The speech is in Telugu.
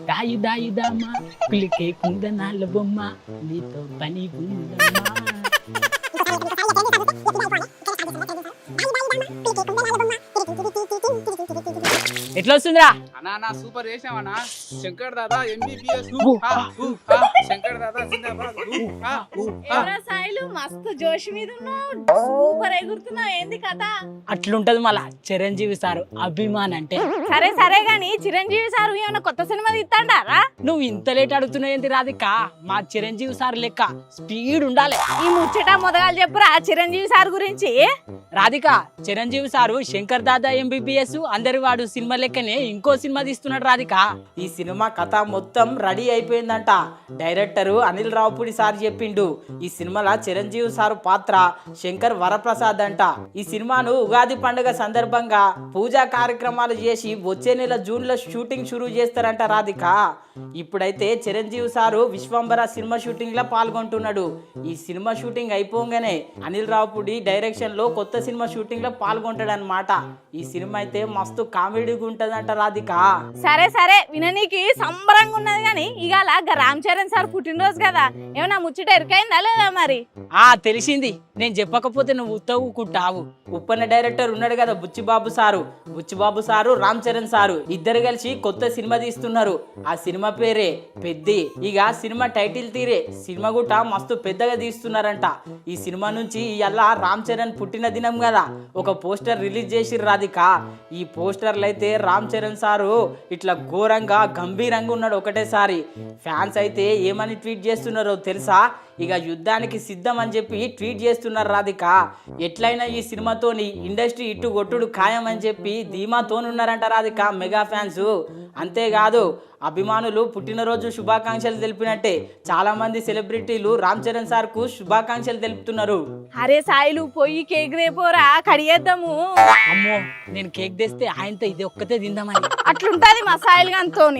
దాయి దాయి దామా కులికే కుందనాల బొమ్మ నీతో పని ఉందమ్మా. ఎట్లా వస్తుందిరా అన్నా నా సూపర్ చేసావన్నా. శంకర్ దాదా ఎంబీబీఎస్ శంకర్ దాదా జిందాబాద్. ఎవరా సాయిలు మస్తు జోష్ మీద ఉన్నావు, సూపర్ ఎగురుతున్నావు, ఏంది కథ? అట్లుంటది మళ్ళా చిరంజీవి సారు అభిమాన్ అంటే. సరే సరే గాని చిరంజీవి సార్ ఏమైనా కొత్త సినిమా తీస్తాడారా? నువ్వు ఇంత లేట్ అడుగుతున్నావు ఏంటి రాధిక? మా చిరంజీవి సార్ లెక్క స్పీడ్ ఉండాలి. ఈ ముచ్చట మొదగాలు చెప్పురా చిరంజీవి సార్ గురించి. రాధిక, చిరంజీవి సారు శంకర్ దాదా ఎంబీబీఎస్ అందరి వాడు సినిమా లెక్కనే ఇంకో సినిమా తీస్తున్నాడు రాధిక. ఈ సినిమా కథ మొత్తం రెడీ అయిపోయిందంట. డైరెక్టర్ అనిల్ రావుపూడి సార్ చెప్పిండు. ఈ సినిమాలో చిరంజీవి సారు పాత్ర శంకర్ వరప్రసాద్ అంట. ఈ సినిమాను ఉగాది పండుగ సందర్భంగా పూజా కార్యక్రమాలు చేసి వచ్చే నెల జూన్ లో షూటింగ్ షురూ చేస్తారంట రాధిక. ఇప్పుడైతే Chiranjeevi sir Vishwambhara cinema shooting లో పాల్గొంటున్నాడు. ఈ సినిమా షూటింగ్ అయిపోగానే అనిల్ రావుపూడి డైరెక్షన్ లో కొత్త సినిమా షూటింగ్ లో పాల్గొంటాడు అనమాట. ఈ సినిమా అయితే మస్తు కామెడీగా ఉంటదంట రాధిక. సరే సరే విననీకి సంబరంగా ఉన్నది గాని ఇవాళ రామ్ చరణ్ సార్ పుట్టినరోజు కదా, ఏమన్నా ముచ్చట ఎరికైందా లేదా మరి? తెలిసింది, నేను చెప్పకపోతే నువ్వు ఉత్తవుకుంటావు. ఉప్పన్న డైరెక్టర్ ఉన్నాడు కదా Buchibabu sir. Buchibabu sir Ram Charan sir ఇద్దరు కలిసి కొత్త సినిమా తీస్తున్నారు. ఆ సినిమా పేరే పెద్ది. ఇక సినిమా టైటిల్ తీరే సినిమా కూడా మస్తు పెద్దగా తీస్తున్నారంట. ఈ సినిమా నుంచి ఇవాళ రామ్ చరణ్ పుట్టిన దినం కదా ఒక పోస్టర్ రిలీజ్ చేసిర్రు రాధిక. ఈ పోస్టర్లు అయితే రామ్ చరణ్ సారు ఇట్లా ఘోరంగా గంభీరంగా ఉన్నాడు ఒకటేసారి. ఫ్యాన్స్ అయితే ఏమని ట్వీట్ చేస్తున్నారో తెలుసా? ఇక యుద్ధానికి సిద్ధం అని చెప్పి ట్వీట్ చేస్తున్నారు రాధిక. ఎట్లయినా ఈ సినిమాతోని ఇండస్ట్రీ ఇటు కొట్టుడు ఖాయం అని చెప్పి ధీమాతోనున్నారంట రాధిక మెగా ఫ్యాన్స్. అంతేకాదు అభిమానులు పుట్టినరోజు శుభాకాంక్షలు తెలిపినట్టే చాలా మంది సెలబ్రిటీలు రామ్ చరణ్ సార్ కు శుభాకాంక్షలు తెలుపుతున్నారు. అరే సాయిలు పోయి కేక్ రేపోరా కడిగేద్దాము. అమ్మో, నేను కేక్ తెస్తే ఆయనతో ఇది ఒక్కతే తిందామని. అట్లుంటది మా సాయిల్ గానితోని.